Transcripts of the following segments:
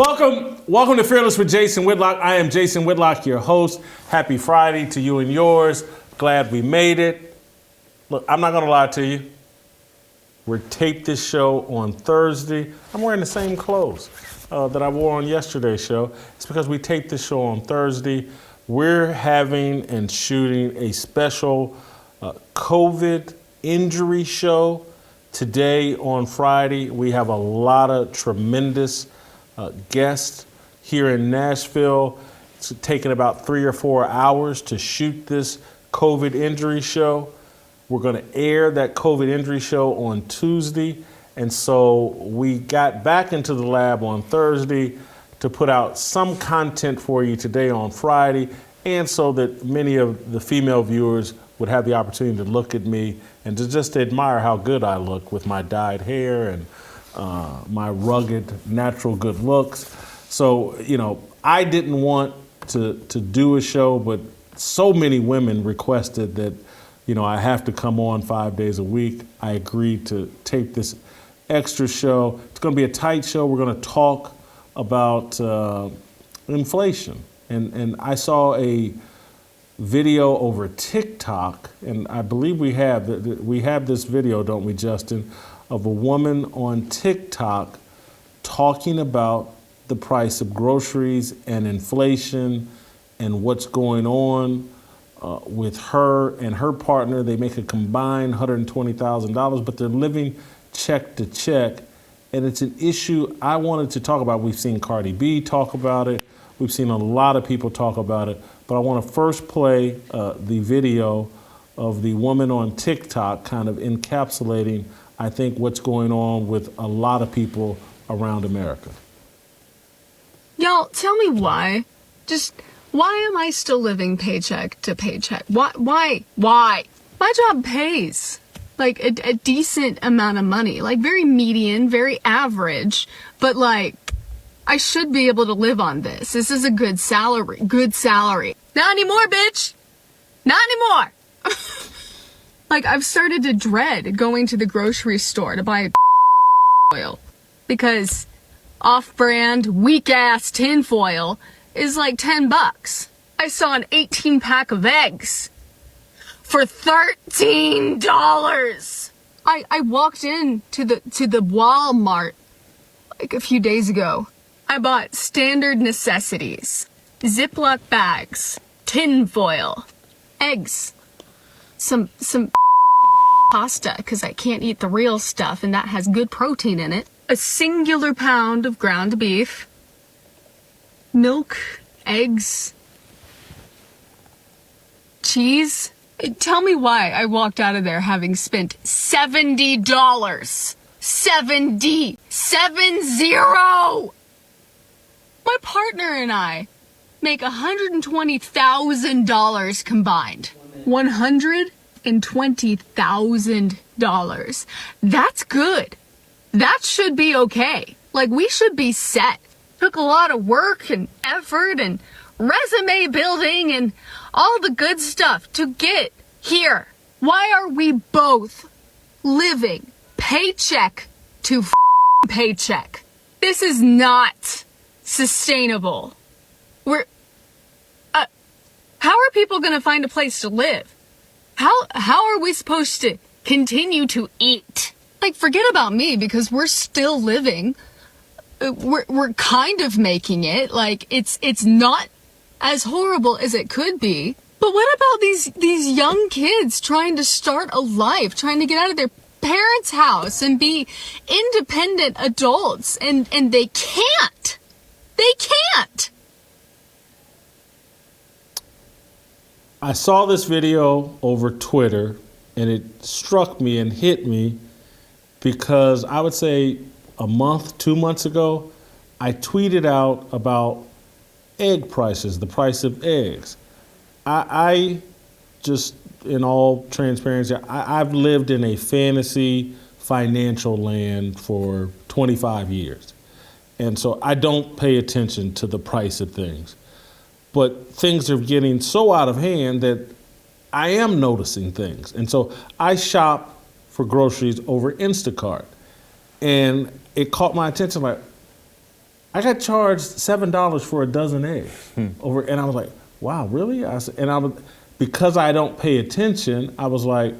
Welcome to Fearless with Jason Whitlock. I am Jason Whitlock, your host. Happy Friday to you and yours. Glad we made it. Look, I'm not going to lie to you. We taped this show on Thursday. I'm wearing the same clothes that I wore on yesterday's show. It's because we taped this show on Thursday. We're having and shooting a special COVID injury show today on Friday. We have a lot of tremendous guests here in Nashville. It's taken about 3 or 4 hours to shoot this COVID injury show. We're going to air that COVID injury show on Tuesday. And so we got back into the lab on Thursday to put out some content for you today on Friday, and so that many of the female viewers would have the opportunity to look at me and to just admire how good I look with my dyed hair and my rugged, natural good looks. So, I didn't want to do a show, but so many women requested that, I have to come on 5 days a week. I agreed to tape this extra show. It's going to be a tight show. We're going to talk about inflation. And I saw a video over TikTok, and I believe we have this video, don't we, Justin, of a woman on TikTok talking about the price of groceries and inflation and what's going on with her and her partner. They make a combined $120,000, but they're living check to check. And it's an issue I wanted to talk about. We've seen Cardi B talk about it. We've seen a lot of people talk about it. But I want to first play the video of the woman on TikTok kind of encapsulating, I think, what's going on with a lot of people around America. Y'all, tell me why. Just why am I still living paycheck to paycheck? Why? My job pays like a decent amount of money, like very median, very average, but like I should be able to live on this. This is a good salary. Not anymore, bitch. Not anymore. Like, I've started to dread going to the grocery store to buy oil because off-brand, weak-ass tinfoil is like $10. I saw an 18-pack of eggs for $13. I walked in to the Walmart like a few days ago. I bought standard necessities, Ziploc bags, tinfoil, eggs, some pasta because I can't eat the real stuff and that has good protein in it, a singular pound of ground beef, milk, eggs, cheese. Tell me why I walked out of there having spent $70. 70. My partner and I make $120,000 combined. $120,000. That's good. That should be okay. Like, we should be set. Took a lot of work and effort and resume building and all the good stuff to get here. Why are we both living paycheck to paycheck? This is not sustainable. How are people going to find a place to live? How are we supposed to continue to eat? Like, forget about me because we're still living. We're kind of making it. Like, it's not as horrible as it could be. But what about these young kids trying to start a life, trying to get out of their parents' house and be independent adults, and they can't. They can't. I saw this video over Twitter, and it struck me and hit me because I would say a month, 2 months ago, I tweeted out about egg prices, the price of eggs. I just, in all transparency, I've lived in a fantasy financial land for 25 years. And so I don't pay attention to the price of things. But things are getting so out of hand that I am noticing things. And so I shop for groceries over Instacart. And it caught my attention, like, I got charged $7 for a dozen eggs over, and I was like, wow, really? Because I don't pay attention, I was like,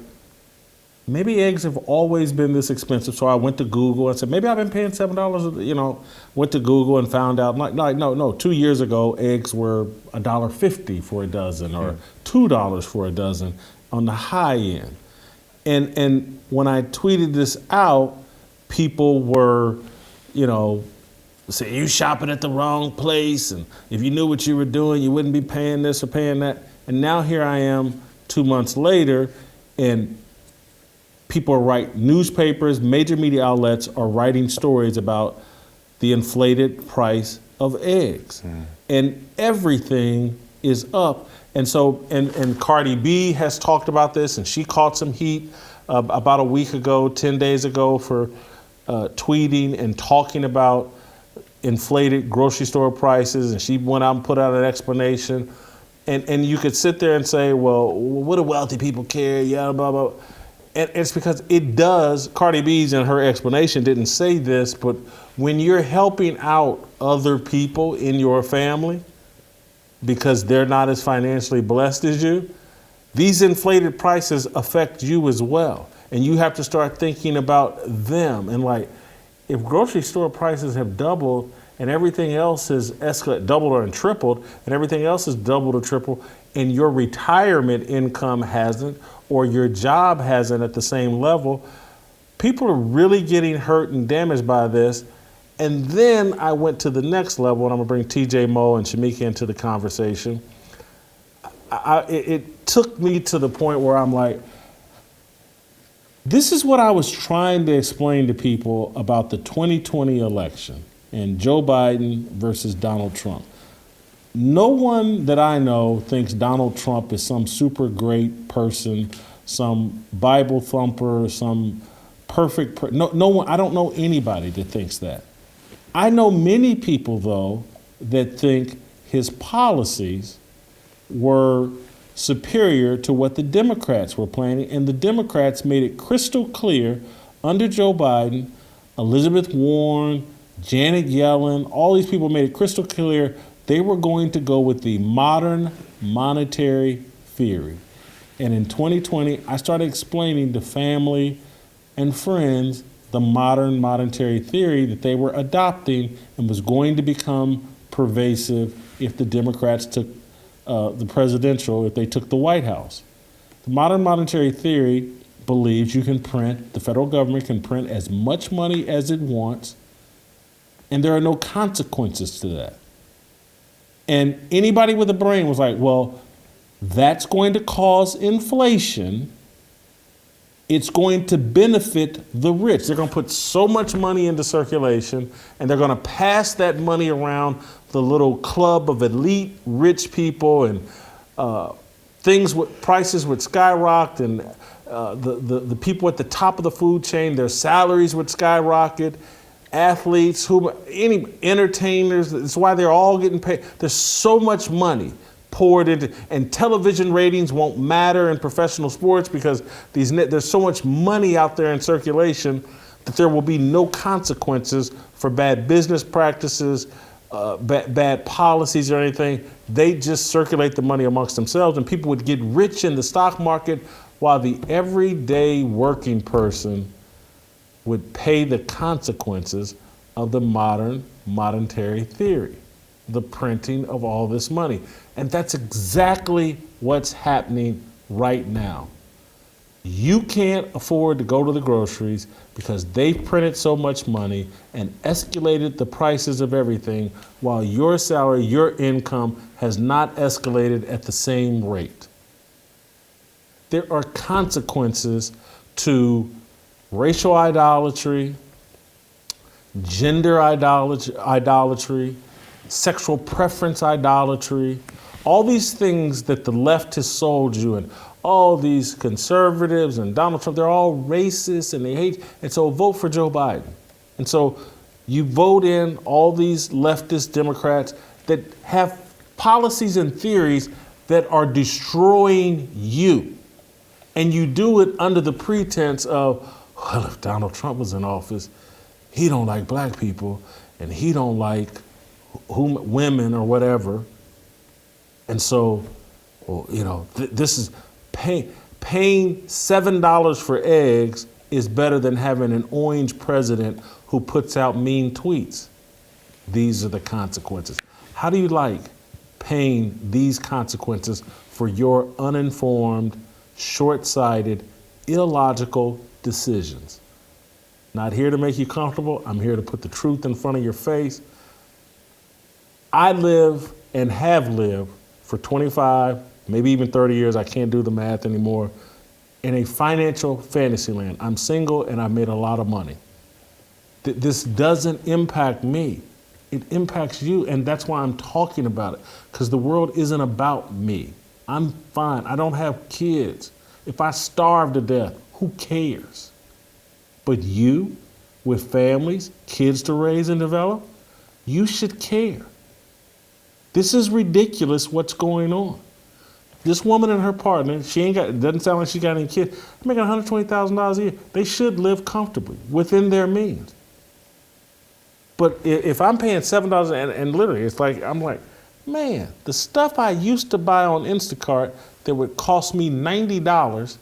maybe eggs have always been this expensive. So I went to Google and said, maybe I've been paying $7. Went to Google and found out, no. 2 years ago, eggs were $1.50 for a dozen, or $2 for a dozen on the high end. And when I tweeted this out, people were, saying, you shopping at the wrong place, and if you knew what you were doing, you wouldn't be paying this or paying that. And now here I am 2 months later, and people are writing, newspapers, major media outlets are writing stories about the inflated price of eggs. And everything is up. And so, and Cardi B has talked about this, and she caught some heat about a week ago, 10 days ago, for tweeting and talking about inflated grocery store prices, and she went out and put out an explanation. And you could sit there and say, well, what do wealthy people care? Yeah, blah, blah. And it's because it does. Cardi B's in her explanation didn't say this, but when you're helping out other people in your family because they're not as financially blessed as you, these inflated prices affect you as well. And you have to start thinking about them. And like, if grocery store prices have doubled and everything else has escalated, doubled or tripled, and everything else is doubled or tripled, and your retirement income hasn't, or your job hasn't at the same level, people are really getting hurt and damaged by this. And then I went to the next level, and I'm gonna bring TJ, Moe, and Shemeka into the conversation. It took me to the point where I'm like, this is what I was trying to explain to people about the 2020 election and Joe Biden versus Donald Trump. No one that I know thinks Donald Trump is some super great person, some Bible thumper, some perfect no one. I don't know anybody that thinks that. I know many people, though, that think his policies were superior to what the Democrats were planning, and the Democrats made it crystal clear under Joe Biden, Elizabeth Warren, Janet Yellen, all these people made it crystal clear they were going to go with the modern monetary theory. And in 2020, I started explaining to family and friends the modern monetary theory that they were adopting and was going to become pervasive if the Democrats took if they took the White House. The modern monetary theory believes you can print, the federal government can print as much money as it wants, and there are no consequences to that. And anybody with a brain was like, well, that's going to cause inflation. It's going to benefit the rich. They're going to put so much money into circulation, and they're going to pass that money around the little club of elite rich people, and prices would skyrocket, and the people at the top of the food chain, their salaries would skyrocket. Athletes, any entertainers, that's why they're all getting paid. There's so much money poured into, and television ratings won't matter in professional sports because there's so much money out there in circulation that there will be no consequences for bad business practices, bad policies or anything. They just circulate the money amongst themselves, and people would get rich in the stock market while the everyday working person would pay the consequences of the modern monetary theory, the printing of all this money. And that's exactly what's happening right now. You can't afford to go to the groceries because they've printed so much money and escalated the prices of everything while your salary, your income has not escalated at the same rate. There are consequences to racial idolatry, gender idolatry, sexual preference idolatry, all these things that the left has sold you, and all these conservatives and Donald Trump, they're all racist and they hate, and so vote for Joe Biden. And so you vote in all these leftist Democrats that have policies and theories that are destroying you. And you do it under the pretense of, well, if Donald Trump was in office, he don't like black people, and he don't like women or whatever. And so, well, this is paying $7 for eggs is better than having an orange president who puts out mean tweets. These are the consequences. How do you like paying these consequences for your uninformed, short-sighted, illogical decisions? Not here to make you comfortable. I'm here to put the truth in front of your face. I live and have lived for 25, maybe even 30 years, I can't do the math anymore, in a financial fantasy land. I'm single and I've made a lot of money. This doesn't impact me. It impacts you, and that's why I'm talking about it, because the world isn't about me. I'm fine. I don't have kids. If I starve to death, who cares? But you, with families, kids to raise and develop, you should care. This is ridiculous what's going on. This woman and her partner, it doesn't sound like she got any kids, they're making $120,000 a year. They should live comfortably within their means. But if I'm paying $7 and literally it's like, I'm like, man, the stuff I used to buy on Instacart that would cost me $90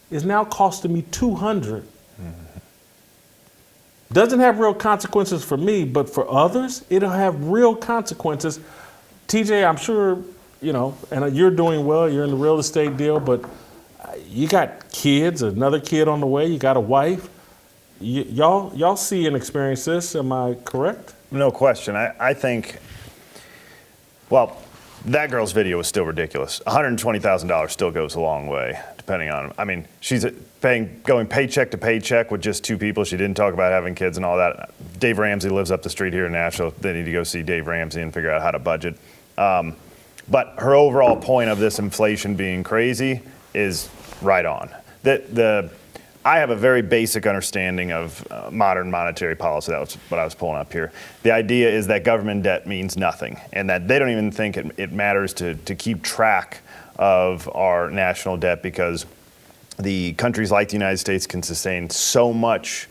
is now costing me $200. Doesn't have real consequences for me, but for others, it'll have real consequences. TJ, I'm sure, and you're doing well, you're in the real estate deal, but you got kids, another kid on the way, you got a wife. Y'all see and experience this, am I correct? No question. I think, well, that girl's video was still ridiculous. $120,000 still goes a long way, depending on, she's going paycheck to paycheck with just two people. She didn't talk about having kids and all that. Dave Ramsey lives up the street here in Nashville. They need to go see Dave Ramsey and figure out how to budget. But her overall point of this inflation being crazy is right on. I have a very basic understanding of modern monetary policy. That was what I was pulling up here. The idea is that government debt means nothing, and that they don't even think it matters to keep track of our national debt, because the countries like the United States can sustain so much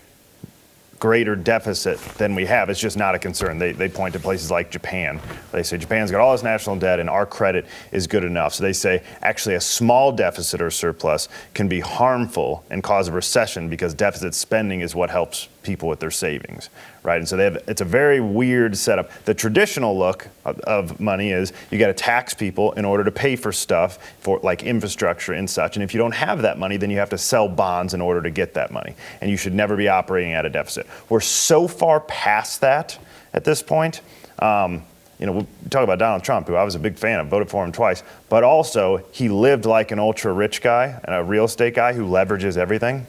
greater deficit than we have. It's just not a concern. They point to places like Japan. They say Japan's got all this national debt and our credit is good enough. So they say actually a small deficit or surplus can be harmful and cause a recession, because deficit spending is what helps people with their savings, right? And so it's a very weird setup. The traditional look of money is you got to tax people in order to pay for stuff, for like infrastructure and such. And if you don't have that money, then you have to sell bonds in order to get that money. And you should never be operating at a deficit. We're so far past that at this point. We talk about Donald Trump, who I was a big fan of, voted for him twice, but also he lived like an ultra rich guy and a real estate guy who leverages everything.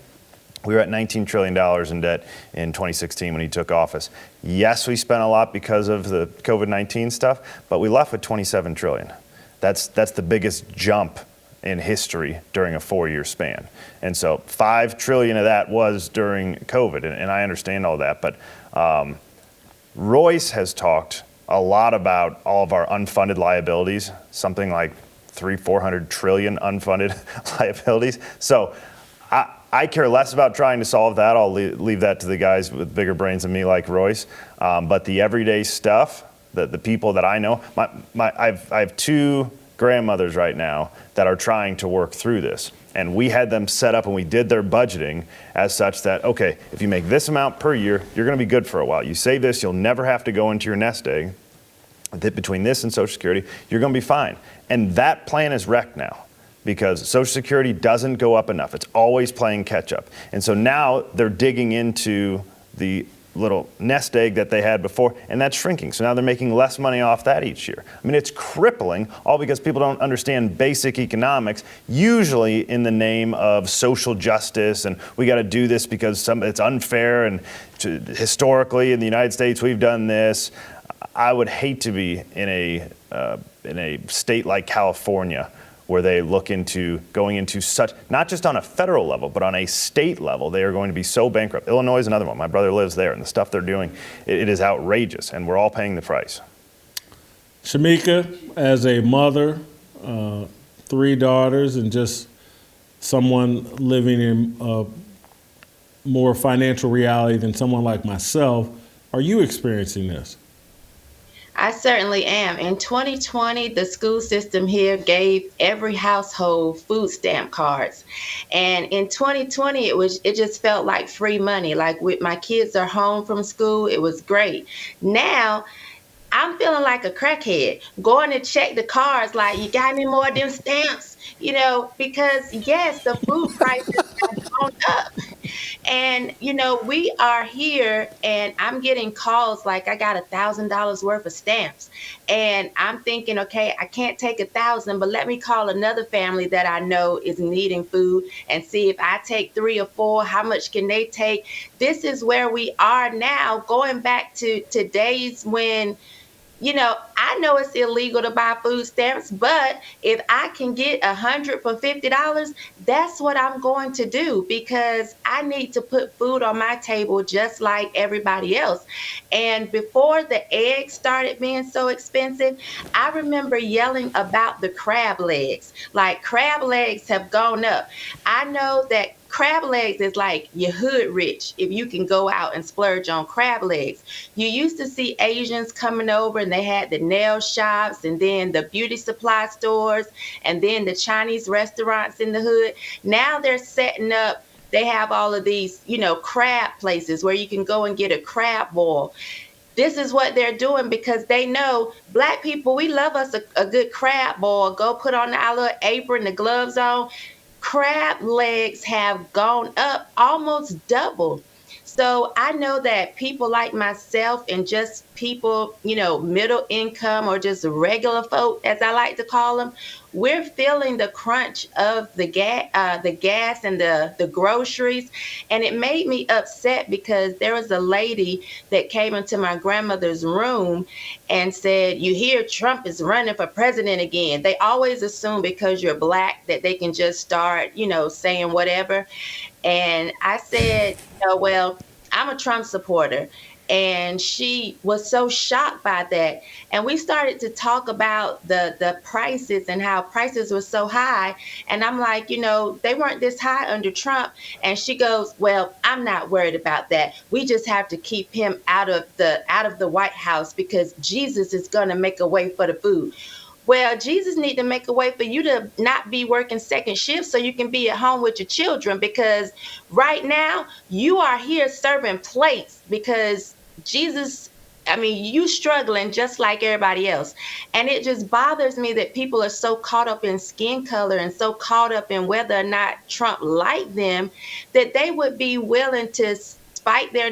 We were at $19 trillion in debt in 2016 when he took office. Yes, we spent a lot because of the COVID-19 stuff, but we left with $27 trillion. That's the biggest jump in history during a 4-year span. And so $5 trillion of that was during COVID, and I understand all that. But Royce has talked a lot about all of our unfunded liabilities, something like 400 trillion unfunded liabilities. So I care less about trying to solve that. I'll leave that to the guys with bigger brains than me, like Royce. But the everyday stuff, the people that I know, I have two grandmothers right now that are trying to work through this. And we had them set up and we did their budgeting as such that, okay, if you make this amount per year, you're going to be good for a while. You save this, you'll never have to go into your nest egg. Between this and Social Security, you're going to be fine. And that plan is wrecked now, because Social Security doesn't go up enough. It's always playing catch up. And so now they're digging into the little nest egg that they had before, and that's shrinking. So now they're making less money off that each year. I mean, it's crippling, all because people don't understand basic economics, usually in the name of social justice, and we got to do this because it's unfair, and historically in the United States we've done this. I would hate to be in a state like California, where they look into going into such, not just on a federal level, but on a state level, they are going to be so bankrupt. Illinois is another one. My brother lives there, and the stuff they're doing, it is outrageous, and we're all paying the price. Shemeka, as a mother, 3 daughters, and just someone living in a more financial reality than someone like myself, are you experiencing this? I certainly am. In 2020, the school system here gave every household food stamp cards. And in 2020, it just felt like free money. Like with my kids are home from school, it was great. Now I'm feeling like a crackhead going to check the cards like, you got any more of them stamps? Because yes, the food prices have gone up. And, we are here and I'm getting calls like I got $1,000 worth of stamps. And I'm thinking, okay, I can't take 1,000, but let me call another family that I know is needing food and see if I take 3 or 4, how much can they take? This is where we are now, going back to days when I know it's illegal to buy food stamps, but if I can get 100 for $50, that's what I'm going to do because I need to put food on my table just like everybody else. And before the eggs started being so expensive, I remember yelling about the crab legs. Like, crab legs have gone up. I know that crab legs is like your hood rich if you can go out and splurge on crab legs. You used to see Asians coming over and they had the nail shops and then the beauty supply stores and then the Chinese restaurants in the hood. Now they're setting up, they have all of these, crab places where you can go and get a crab boil. This is what they're doing because they know Black people, we love us a good crab boil. Go put on our little apron, the gloves on. Crab legs have gone up almost double. So I know that people like myself and just people, middle income or just regular folk, as I like to call them, we're feeling the crunch of the gas and the groceries. And it made me upset because there was a lady that came into my grandmother's room and said, you hear Trump is running for president again. They always assume because you're Black that they can just start, saying whatever. And I said, well, I'm a Trump supporter. And she was so shocked by that. And we started to talk about the prices and how prices were so high. And I'm like, they weren't this high under Trump. And she goes, well, I'm not worried about that. We just have to keep him out of the White House because Jesus is going to make a way for the food. Well, Jesus need to make a way for you to not be working second shift so you can be at home with your children, because right now you are here serving plates because Jesus, you struggling just like everybody else. And it just bothers me that people are so caught up in skin color and so caught up in whether or not Trump liked them that they would be willing to spite their,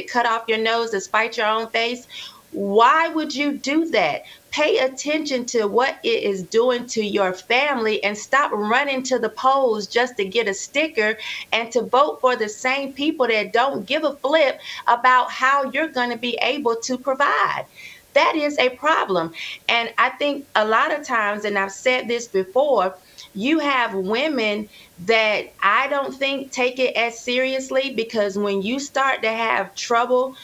cut off your nose to spite your own face. Why would you do that? Pay attention to what it is doing to your family and stop running to the polls just to get a sticker and to vote for the same people that don't give a flip about how you're going to be able to provide. That is a problem. And I think a lot of times, and I've said this before, you have women that I don't think take it as seriously, because when you start to have trouble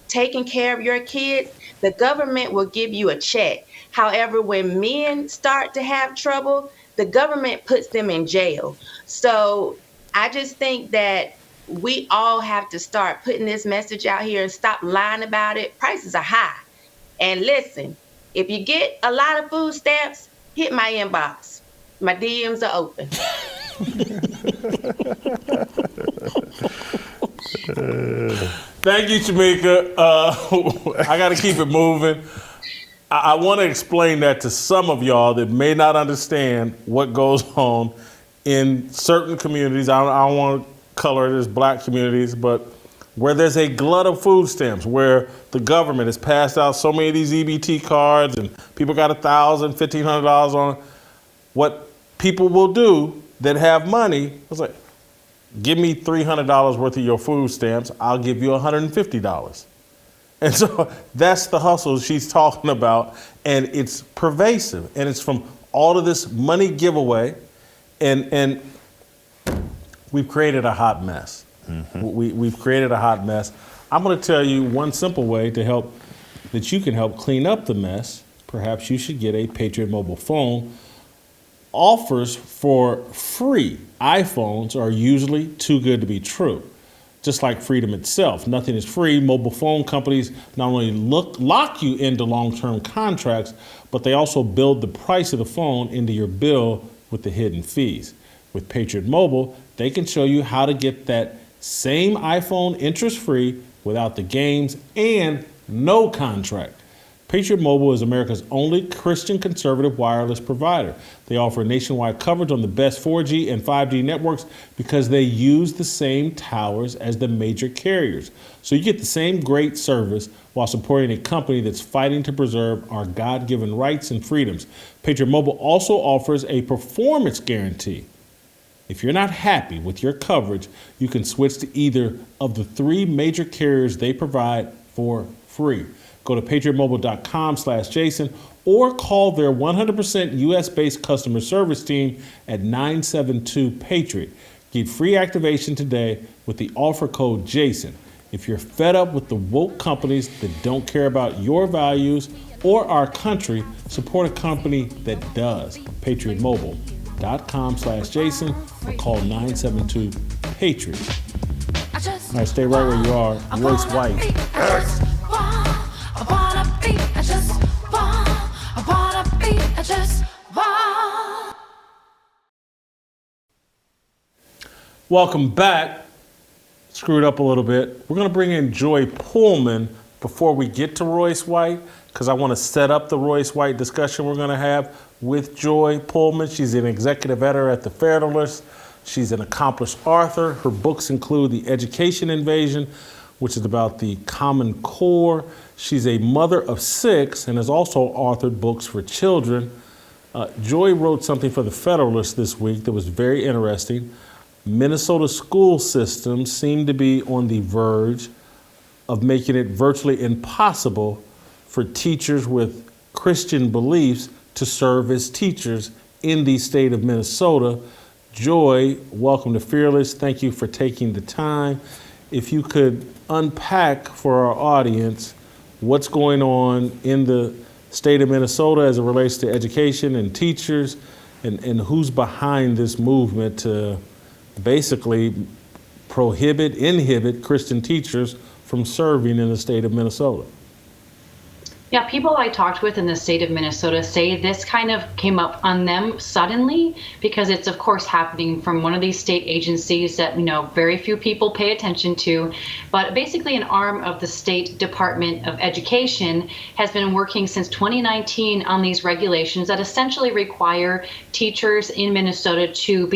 taking care of your kids, the government will give you a check. However, when men start to have trouble, the government puts them in jail. So I just think that we all have to start putting this message out here and stop lying about it. Prices are high. And listen, if you get a lot of food stamps, hit my inbox. My DMs are open. Thank you, Shemeka. I got to keep it moving. I want to explain that to some of y'all that may not understand what goes on in certain communities. I don't want to color it as Black communities, but where there's a glut of food stamps, where the government has passed out so many of these EBT cards and people got $1,000, $1,500 on it. What people will do that have money, it's like, give me $300 worth of your food stamps, I'll give you $150. And so that's the hustle she's talking about, and it's pervasive, and it's from all of this money giveaway, and we've created a hot mess. Mm-hmm. We've created a hot mess. I'm going to tell you one simple way that you can help clean up the mess. Perhaps you should get a Patriot mobile phone. Offers for free iPhones are usually too good to be true. just like freedom itself. Nothing is free. Mobile phone companies not only lock you into long-term contracts, but they also build the price of the phone into your bill with the hidden fees. With Patriot Mobile, they can show you how to get that same iPhone interest-free without the games and no contract. Patriot Mobile is America's only Christian conservative wireless provider. They offer nationwide coverage on the best 4G and 5G networks because they use the same towers as the major carriers. So you get the same great service while supporting a company that's fighting to preserve our God-given rights and freedoms. Patriot Mobile also offers a performance guarantee. If you're not happy with your coverage, you can switch to either of the 3 major carriers they provide for free. Go to patriotmobile.com/Jason or call their 100% US-based customer service team at 972-PATRIOT. Get free activation today with the offer code JASON. If you're fed up with the woke companies that don't care about your values or our country, support a company that does. patriotmobile.com/Jason or call 972-PATRIOT. All right, stay right where you are. Royce White. Welcome back. Screwed up a little bit. We're going to bring in Joy Pullmann before we get to Royce White, because I want to set up the Royce White discussion we're going to have with Joy Pullmann. She's an executive editor at the Federalist. She's an accomplished author. Her books include The Education Invasion, which is about the Common Core. She's a mother of 6 and has also authored books for children. Joy wrote something for the Federalist this week that was very interesting. Minnesota school systems seem to be on the verge of making it virtually impossible for teachers with Christian beliefs to serve as teachers in the state of Minnesota. Joy, welcome to Fearless. Thank you for taking the time. If you could unpack for our audience what's going on in the state of Minnesota as it relates to education and teachers, and who's behind this movement to basically inhibit Christian teachers from serving in the state of Minnesota. Yeah, people I talked with in the state of Minnesota say this kind of came up on them suddenly because it's, of course, happening from one of these state agencies that, very few people pay attention to. But basically an arm of the State Department of Education has been working since 2019 on these regulations that essentially require teachers in Minnesota to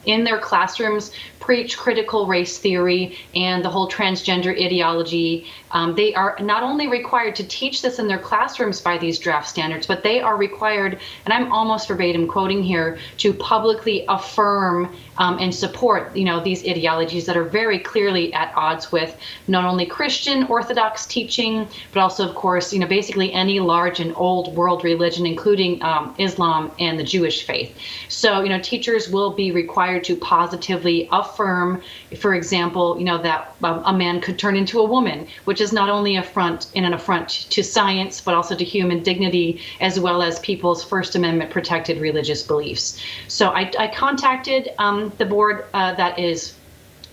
in their classrooms, preach critical race theory and the whole transgender ideology. They are not only required to teach this in their classrooms by these draft standards, but they are required, and I'm almost verbatim quoting here, to publicly affirm and support, these ideologies that are very clearly at odds with not only Christian Orthodox teaching, but also, of course, basically any large and old world religion, including Islam and the Jewish faith. So, teachers will be required to positively affirm, for example, that a man could turn into a woman, which is not only an affront to science, but also to human dignity, as well as people's First Amendment protected religious beliefs. So I contacted the board that is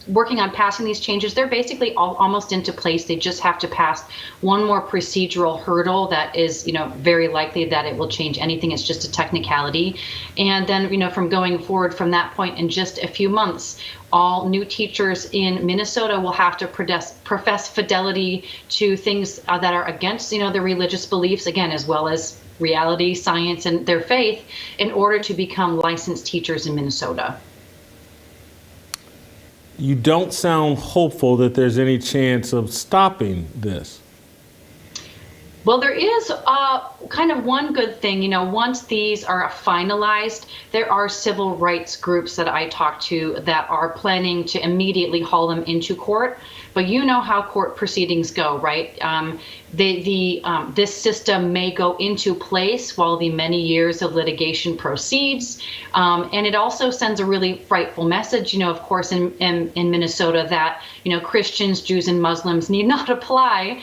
working on passing these changes. They're basically almost into place. They just have to pass one more procedural hurdle that is, very likely that it will change anything. It's just a technicality. And then, from going forward from that point in just a few months, all new teachers in Minnesota will have to profess fidelity to things that are against, their religious beliefs, again, as well as reality, science, and their faith, in order to become licensed teachers in Minnesota. You don't sound hopeful that there's any chance of stopping this. Well, there is kind of one good thing. Once these are finalized, there are civil rights groups that I talked to that are planning to immediately haul them into court. But you know how court proceedings go, right? This system may go into place while the many years of litigation proceeds. And it also sends a really frightful message, of course, in Minnesota that, Christians, Jews, and Muslims need not apply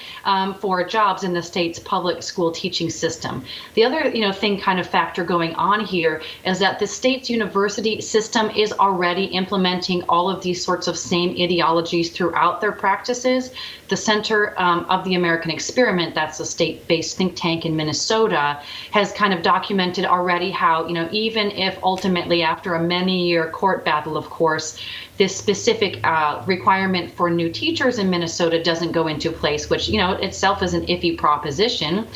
for jobs in the state's public school teaching system. The other, thing kind of factor going on here is that the state's university system is already implementing all of these sorts of same ideologies throughout their practices. The Center of the American Experiment, that's a state-based think tank in Minnesota, has kind of documented already how, even if ultimately after a many-year court battle, of course, this specific requirement for new teachers in Minnesota doesn't go into place, which, itself is an iffy proposition,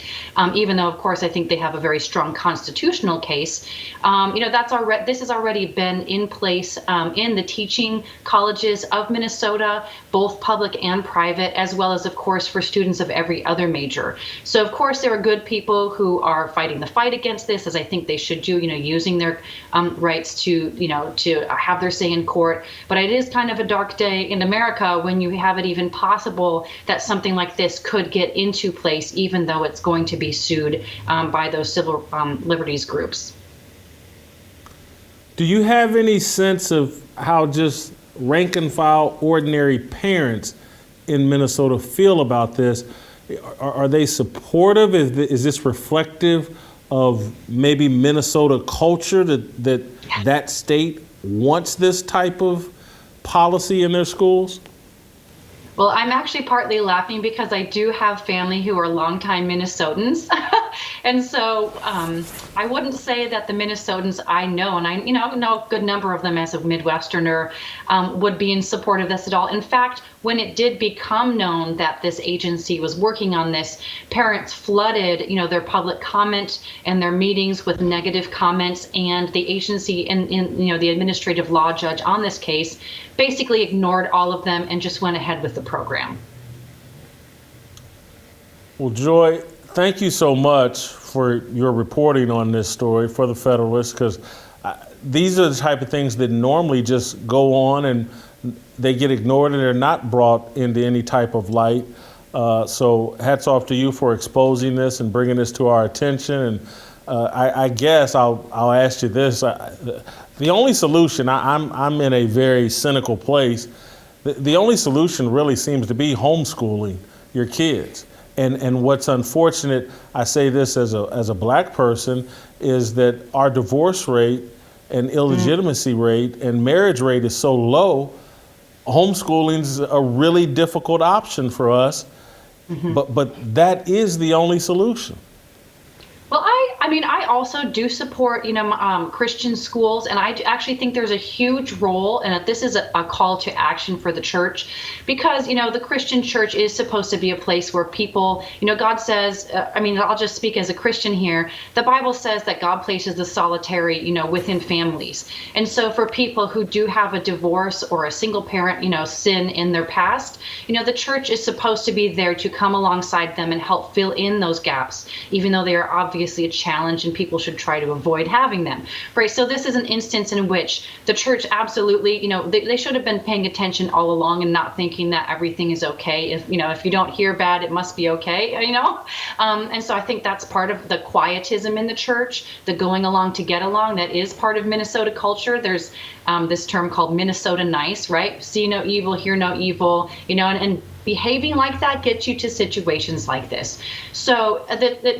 even though, of course, I think they have a very strong constitutional case. This has already been in place in the teaching colleges of Minnesota, both public and private, as well as, of course, for students of every other major. So, of course, there are good people who are fighting the fight against this, as I think they should do, using their rights to have their say in court. But it is kind of a dark day in America when you have it even possible that something like this could get into place, even though it's going to be sued by those civil liberties groups. Do you have any sense of how just rank and file ordinary parents in Minnesota feel about this? Are they supportive? Is this reflective of maybe Minnesota culture that state wants this type of policy in their schools? Well, I'm actually partly laughing because I do have family who are longtime Minnesotans. And so I wouldn't say that the Minnesotans I know, and I know a good number of them as a Midwesterner, would be in support of this at all. In fact, when it did become known that this agency was working on this, parents flooded, their public comment and their meetings with negative comments, and the agency and the administrative law judge on this case basically ignored all of them and just went ahead with the program. Well, Joy, thank you so much for your reporting on this story for the Federalist, because these are the type of things that normally just go on and they get ignored and they're not brought into any type of light. So hats off to you for exposing this and bringing this to our attention. And I guess I'll ask you this. The only solution, I'm in a very cynical place. The only solution really seems to be homeschooling your kids. And what's unfortunate, I say this as a black person, is that our divorce rate and illegitimacy rate and marriage rate is so low. Homeschooling is a really difficult option for us, but that is the only solution. Well, I also do support, Christian schools, and I actually think there's a huge role, and that this is a call to action for the church, because, the Christian church is supposed to be a place where people, God says, I'll just speak as a Christian here. The Bible says that God places the solitary, within families. And so for people who do have a divorce or a single parent, sin in their past, the church is supposed to be there to come alongside them and help fill in those gaps, even though they are obviously a challenge and people should try to avoid having them, right? So this is an instance in which the church absolutely, they should have been paying attention all along and not thinking that everything is okay. If you don't hear bad, it must be okay, And so I think that's part of the quietism in the church, the going along to get along. That is part of Minnesota culture. There's this term called Minnesota nice, right? See no evil, hear no evil, and behaving like that gets you to situations like this. So,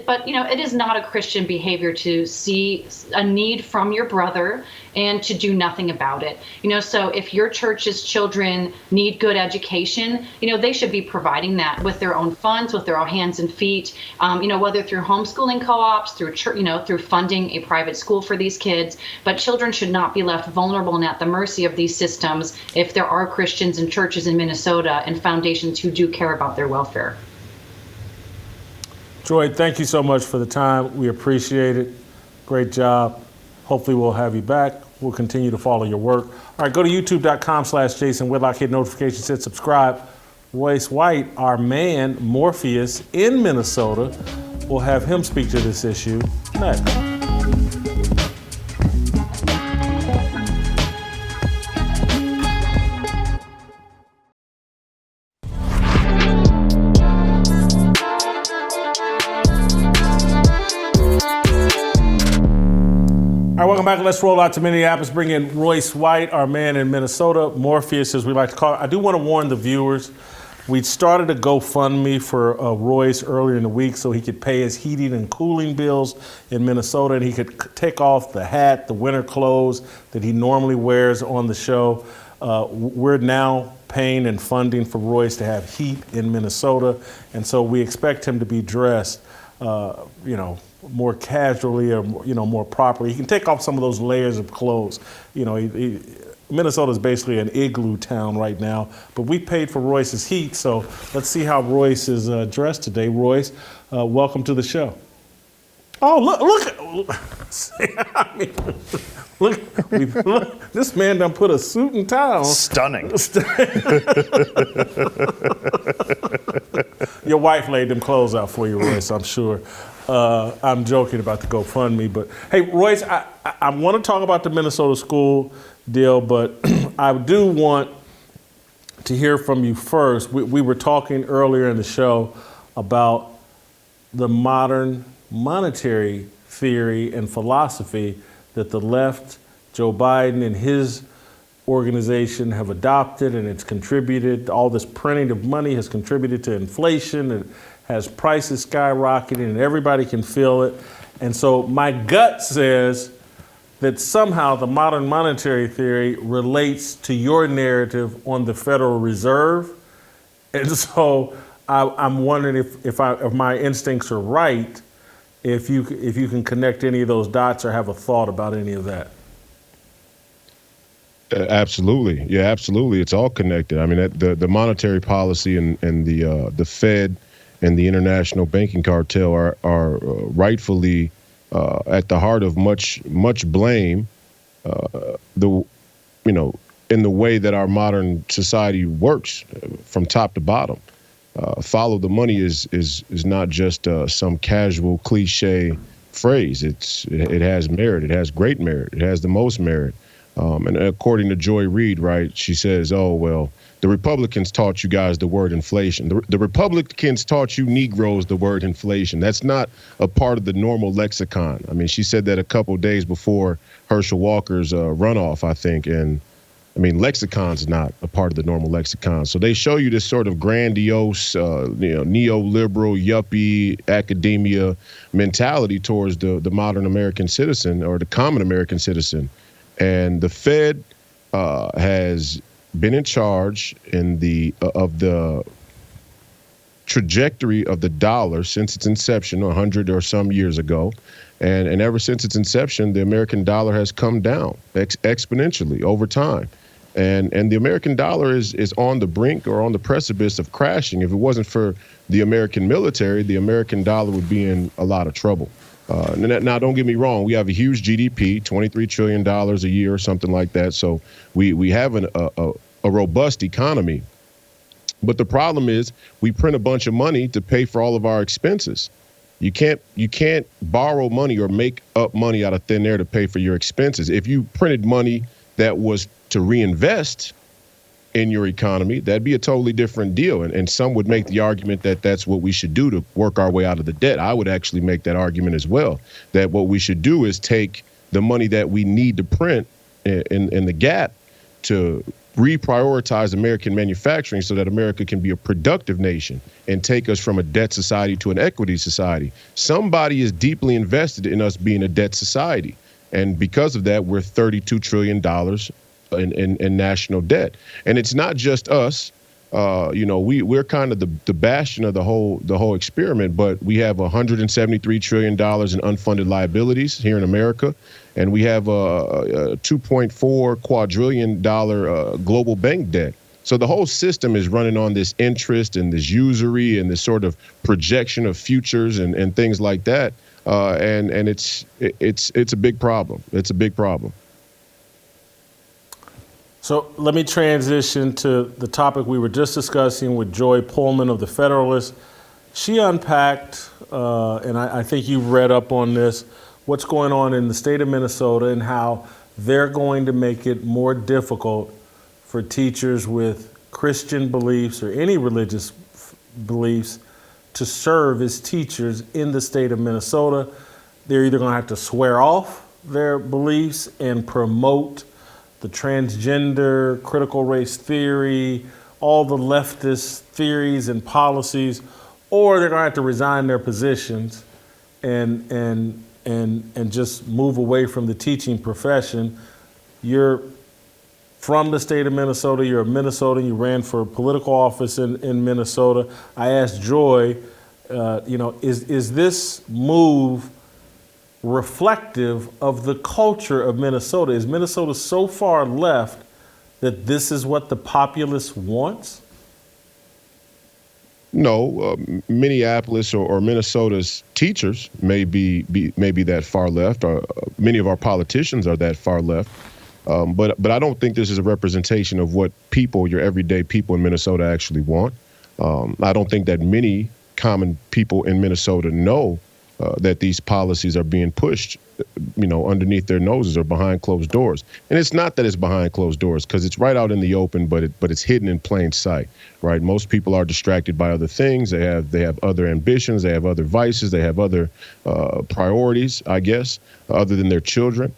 but it is not a Christian behavior to see a need from your brother and to do nothing about it. So if your church's children need good education, they should be providing that with their own funds, with their own hands and feet, whether through homeschooling co-ops, through church, through funding a private school for these kids. But children should not be left vulnerable and at the mercy of these systems if there are Christians and churches in Minnesota and foundations who do care about their welfare. Joy, thank you so much for the time. We appreciate it. Great job. Hopefully we'll have you back. We'll continue to follow your work. All right, go to youtube.com/Jason Whitlock, hit notifications, hit subscribe. Royce White, our man, Morpheus in Minnesota, we'll have him speak to this issue next. Welcome Welcome back. Let's roll out to Minneapolis. Bring in Royce White, our man in Minnesota, Morpheus, as we like to call it. I do want to warn the viewers. We started a GoFundMe for Royce earlier in the week so he could pay his heating and cooling bills in Minnesota, and he could take off the hat, the winter clothes that he normally wears on the show. We're now paying and funding for Royce to have heat in Minnesota, and so we expect him to be dressed, more casually or more properly. He can take off some of those layers of clothes. Minnesota is basically an igloo town right now, but we paid for Royce's heat, so let's see how Royce is dressed today. Royce, welcome to the show. Oh, look! Look, this man done put a suit and tie on. Stunning. Your wife laid them clothes out for you, Royce, I'm sure. I'm joking about the GoFundMe, but hey, Royce, I want to talk about the Minnesota school deal, but I do want to hear from you first. We were talking earlier in the show about the modern monetary theory and philosophy that the left, Joe Biden and his organization have adopted, and it's contributed, all this printing of money has contributed to inflation, and has prices skyrocketing, and everybody can feel it. And so my gut says that somehow the modern monetary theory relates to your narrative on the Federal Reserve. And so I'm wondering if my instincts are right, if you can connect any of those dots or have a thought about any of that. Absolutely. Yeah, absolutely. It's all connected. I mean, the monetary policy and the Fed and the international banking cartel are rightfully at the heart of much blame, in the way that our modern society works from top to bottom. Follow the money is not just some casual cliche phrase. It has merit. It has great merit. It has the most merit. And according to Joy Reid, right, she says, oh, well, the Republicans taught you guys the word inflation. The Republicans taught you Negroes the word inflation. That's not a part of the normal lexicon. I mean, she said that a couple of days before Herschel Walker's runoff, I think. And I mean, lexicon's not a part of the normal lexicon. So they show you this sort of grandiose, neoliberal, yuppie academia mentality towards the modern American citizen or the common American citizen. And the Fed has been in charge of the trajectory of the dollar since its inception 100 or some years ago. And ever since its inception, the American dollar has come down exponentially over time. And the American dollar is on the brink or on the precipice of crashing. If it wasn't for the American military, the American dollar would be in a lot of trouble. Now, don't get me wrong. We have a huge GDP, $23 trillion a year or something like that. So we have a robust economy. But the problem is we print a bunch of money to pay for all of our expenses. You can't borrow money or make up money out of thin air to pay for your expenses. If you printed money that was to reinvest in your economy, that'd be a totally different deal. And some would make the argument that that's what we should do to work our way out of the debt. I would actually make that argument as well, that what we should do is take the money that we need to print in the gap to reprioritize American manufacturing so that America can be a productive nation and take us from a debt society to an equity society. Somebody is deeply invested in us being a debt society. And because of that, we're $32 trillion in national debt. And it's not just us. We're kind of the bastion of the whole experiment, but we have $173 trillion in unfunded liabilities here in America. And we have a $2.4 quadrillion global bank debt. So the whole system is running on this interest and this usury and this sort of projection of futures and things like that. And it's a big problem. It's a big problem. So let me transition to the topic we were just discussing with Joy Pullmann of the Federalist. She unpacked, and I think you read up on this, what's going on in the state of Minnesota and how they're going to make it more difficult for teachers with Christian beliefs or any religious beliefs to serve as teachers in the state of Minnesota. They're either going to have to swear off their beliefs and promote the transgender, critical race theory, all the leftist theories and policies, or they're going to have to resign their positions and just move away from the teaching profession. You're from the state of Minnesota. You're a Minnesotan. You ran for political office in Minnesota. I asked Joy, is this move reflective of the culture of Minnesota? Is Minnesota so far left that this is what the populace wants? No, Minneapolis or Minnesota's teachers may be that far left, or many of our politicians are that far left. But I don't think this is a representation of what people, your everyday people in Minnesota, actually want. I don't think that many common people in Minnesota know that these policies are being pushed, underneath their noses or behind closed doors. And it's not that it's behind closed doors, because it's right out in the open, but it's hidden in plain sight, right? Most people are distracted by other things. They have other ambitions. They have other vices. They have other priorities, I guess, other than their children.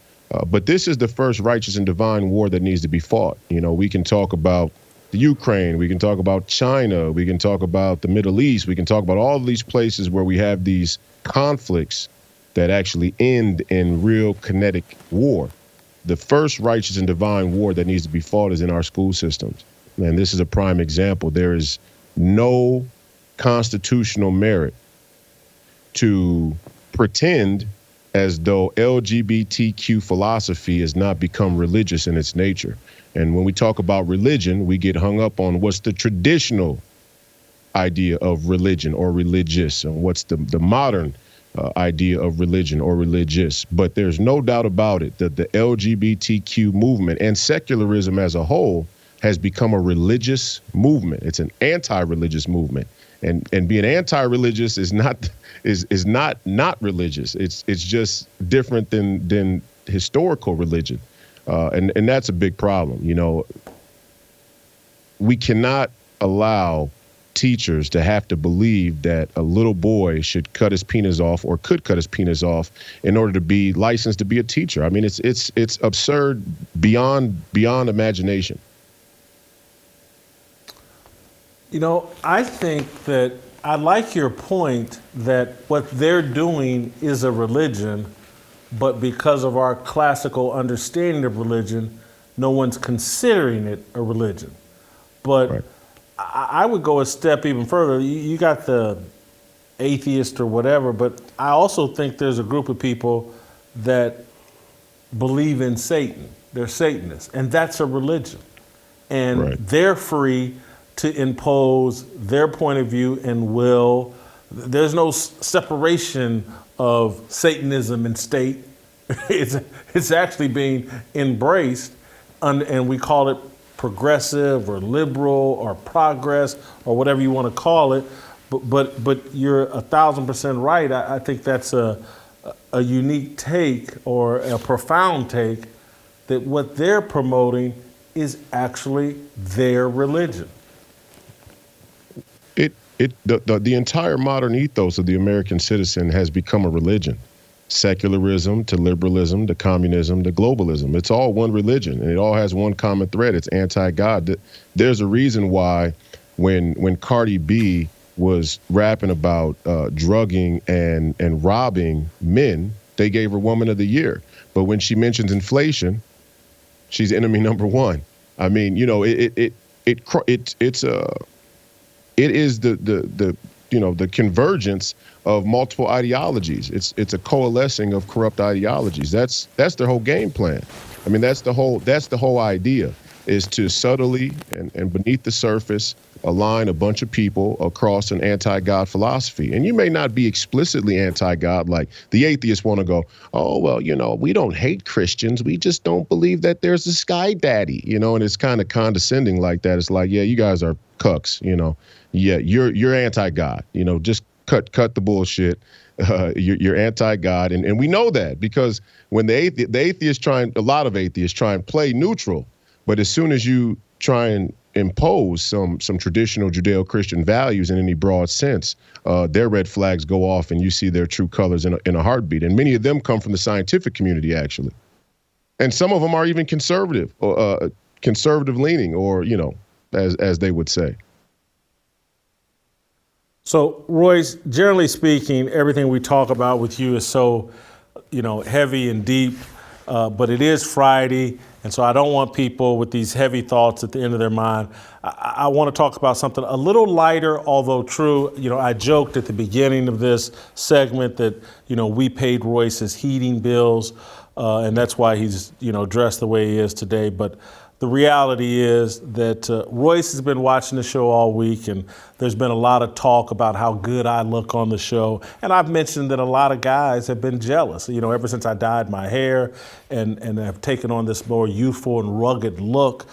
But this is the first righteous and divine war that needs to be fought. We can talk about the Ukraine, we can talk about China, we can talk about the Middle East, we can talk about all of these places where we have these conflicts that actually end in real kinetic war. The first righteous and divine war that needs to be fought is in our school systems. And this is a prime example. There is no constitutional merit to pretend as though LGBTQ philosophy has not become religious in its nature. And when we talk about religion, we get hung up on what's the traditional idea of religion or religious, and what's the modern idea of religion or religious. But there's no doubt about it that the LGBTQ movement and secularism as a whole has become a religious movement. It's an anti-religious movement. And being anti-religious is not religious. It's just different than historical religion, and that's a big problem. We cannot allow teachers to have to believe that a little boy should cut his penis off or could cut his penis off in order to be licensed to be a teacher. I mean, it's absurd beyond imagination. I think that I like your point that what they're doing is a religion, but because of our classical understanding of religion, no one's considering it a religion. But right. I would go a step even further. You got the atheist or whatever, but I also think there's a group of people that believe in Satan. They're Satanists, and that's a religion. And right. They're free to impose their point of view and will. There's no separation of Satanism and state. It's actually being embraced, and we call it progressive or liberal or progress or whatever you want to call it. But you're 1,000% right. I think that's a unique take or a profound take, that what they're promoting is actually their religion. The entire modern ethos of the American citizen has become a religion. Secularism to liberalism to communism to globalism. It's all one religion, and it all has one common thread. It's anti-God. There's a reason why when Cardi B was rapping about drugging and robbing men, they gave her Woman of the Year. But when she mentions inflation, she's enemy number one. I mean, it is the convergence of multiple ideologies. It's a coalescing of corrupt ideologies. That's their whole game plan. I mean, that's the whole idea, is to subtly and beneath the surface align a bunch of people across an anti-God philosophy. And you may not be explicitly anti-God, like the atheists want to go, oh, well, we don't hate Christians. We just don't believe that there's a sky daddy, and it's kind of condescending like that. It's like, yeah, you guys are cucks, Yeah, you're anti-God, just cut the bullshit. You're anti-God. And we know that because when a lot of atheists try and play neutral, but as soon as you try and impose some traditional Judeo-Christian values in any broad sense, their red flags go off and you see their true colors in a heartbeat. And many of them come from the scientific community, actually. And some of them are even conservative, conservative leaning, or, as they would say. So, Royce, generally speaking, everything we talk about with you is so, heavy and deep, but it is Friday, and so I don't want people with these heavy thoughts at the end of their mind. I want to talk about something a little lighter, although true. I joked at the beginning of this segment that, we paid Royce's heating bills, and that's why he's, dressed the way he is today. But the reality is that Royce has been watching the show all week, and there's been a lot of talk about how good I look on the show. And I've mentioned that a lot of guys have been jealous, ever since I dyed my hair and have taken on this more youthful and rugged look.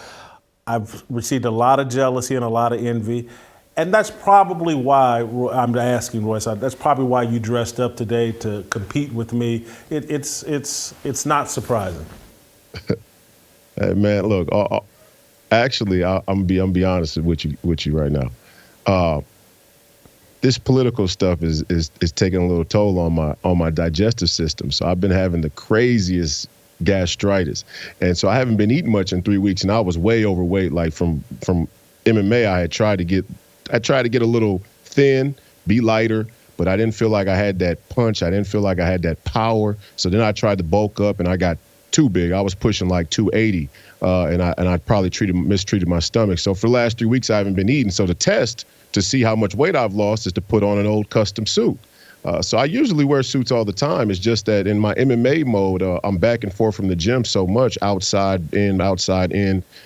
I've received a lot of jealousy and a lot of envy. And that's probably why I'm asking Royce, that's probably why you dressed up today to compete with me. It's not surprising. Hey, man, look, actually, I'm be honest with you right now. This political stuff is taking a little toll on my digestive system. So I've been having the craziest gastritis, and so I haven't been eating much in 3 weeks, and I was way overweight. Like from MMA, I tried to get a little thin, be lighter, but I didn't feel like I had that punch. I didn't feel like I had that power. So then I tried to bulk up, and I got too big. I was pushing like 280, and I probably mistreated my stomach. So for the last 3 weeks, I haven't been eating. So the test to see how much weight I've lost is to put on an old custom suit. So I usually wear suits all the time. It's just that in my MMA mode, I'm back and forth from the gym so much, outside in,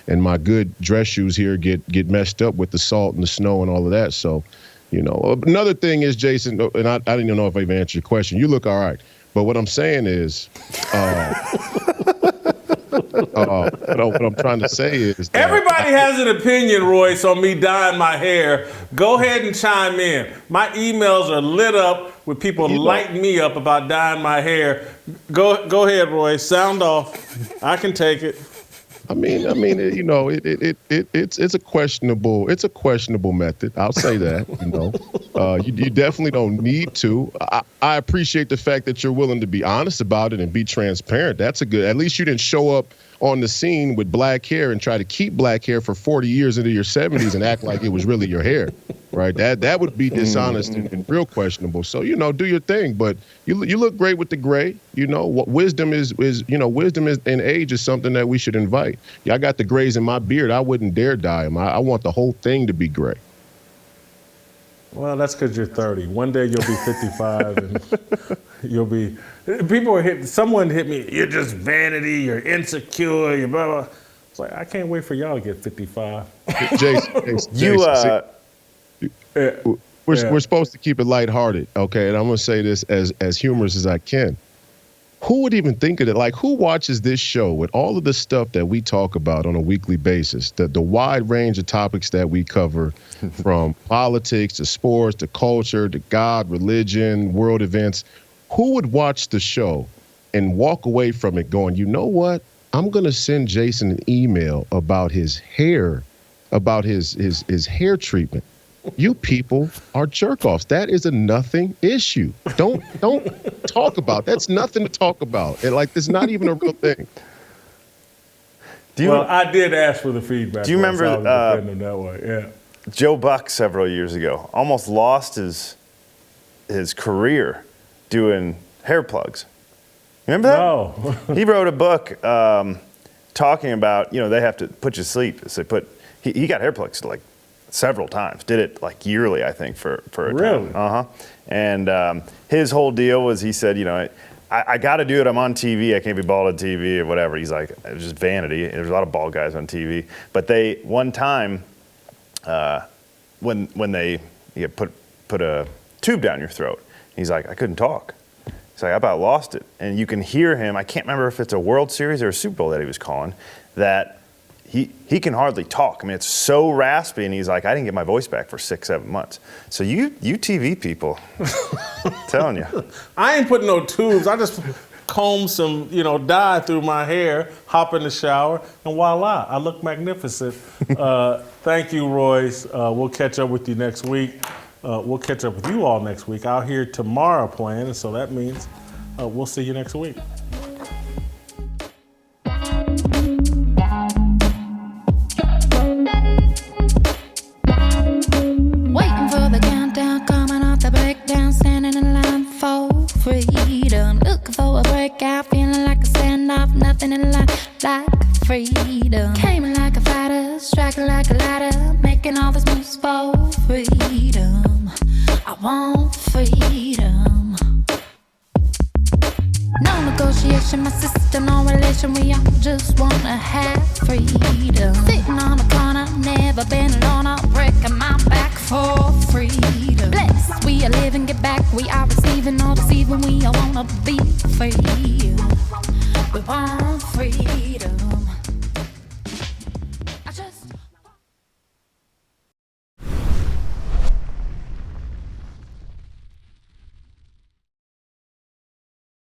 and my good dress shoes here get messed up with the salt and the snow and all of that. So, another thing is, Jason, and I didn't even know if I've answered your question. You look all right. But what I'm saying is, what I'm trying to say is that everybody has an opinion, Royce, on me dyeing my hair. Go ahead and chime in. My emails are lit up with people lighting me up about dyeing my hair. Go ahead, Royce. Sound off. I can take it. I mean, it's a questionable method. I'll say that. You definitely don't need to. I appreciate the fact that you're willing to be honest about it and be transparent. That's at least you didn't show up on the scene with black hair and try to keep black hair for 40 years into your 70s and act like it was really your hair, right? That would be dishonest and real questionable. So, do your thing, but you look great with the gray. What wisdom is in age is something that we should invite. Yeah, I got the grays in my beard. I wouldn't dare dye them. I want the whole thing to be gray. Well, that's because you're 30. One day you'll be 55 and you'll be. Someone hit me. You're just vanity. You're insecure. You're blah blah. It's like I can't wait for y'all to get 55. Jason, we're supposed to keep it lighthearted, okay? And I'm gonna say this as humorous as I can. Who would even think of it? Like, who watches this show with all of the stuff that we talk about on a weekly basis, the wide range of topics that we cover, from politics to sports to culture to God, religion, world events? Who would watch the show and walk away from it going, you know what? I'm going to send Jason an email about his hair, about his hair treatment. You people are jerk-offs. That is a nothing issue. Don't talk about. That's nothing to talk about. And it's not even a real thing. I did ask for the feedback. Do you remember that way? Yeah. Joe Buck several years ago almost lost his career doing hair plugs. Remember that? No. He wrote a book talking about, they have to put you to sleep. So he got hair plugs several times. Did it yearly, I think, for a really? time. And his whole deal was, he said, I got to do it. I'm on TV. I can't be bald on TV or whatever. He's like, it was just vanity. There's a lot of bald guys on TV. But one time, when they put a tube down your throat, he's like, I couldn't talk. He's like, I about lost it. And you can hear him. I can't remember if it's a World Series or a Super Bowl that he was calling, that he can hardly talk. I mean, it's so raspy, and he's like, I didn't get my voice back for 6-7 months. So you TV people, I'm telling you. I ain't putting no tubes. I just comb some, dye through my hair, hop in the shower, and voila, I look magnificent. Thank you, Royce. We'll catch up with you next week. We'll catch up with you all next week. I'll hear tomorrow plan, and so that means we'll see you next week. Waiting for the countdown, coming off the breakdown, standing in line for freedom. Looking for a breakout, feeling like a standoff, nothing in life like freedom. Came in like a fighter, striking like a ladder, making all these moves for freedom. I want freedom. No negotiation, my sister, no relation. We all just wanna have freedom. Sitting on the corner, never been alone. I'm breaking my back for freedom. Blessed, we are living, get back. We are receiving, all deceiving. We all wanna be free. We want